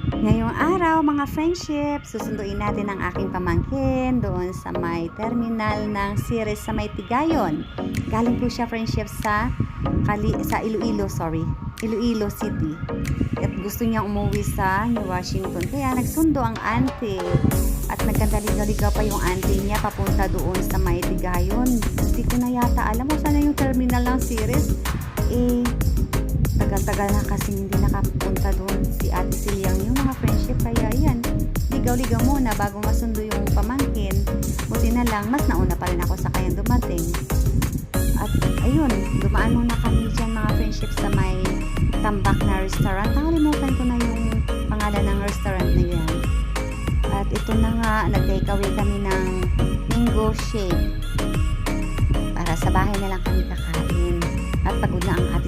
Ngayong araw mga friendship, susunduin natin ang aking pamangkin doon sa may terminal ng Ceres sa may Tigayon. Galing po siya friendship sa Iloilo, Iloilo City. At gusto niya umuwi sa New Washington. Kaya nagsundo ang auntie. At nagkandaligaw-ligaw pa yung auntie niya papunta doon sa may Tigayon. Hindi ko na yata alam mo sana yung terminal ng Ceres. Tagal-tagal na kasi hindi nakapunta doon si Ate Siliang yung mga friendship. Kaya yan, ligaw-ligaw muna bago masundo yung pamangkin. Buti na lang, mas nauna pa rin ako sa kayang dumating. At ayun, dumaan muna kami dyan mga friendship sa may tambak na restaurant. Nakalimutan ko na yung pangalan ng restaurant na yan. At ito na nga, nag-take away kami ng mango shake. Para sa bahay na lang kami kakain. At pagod na ang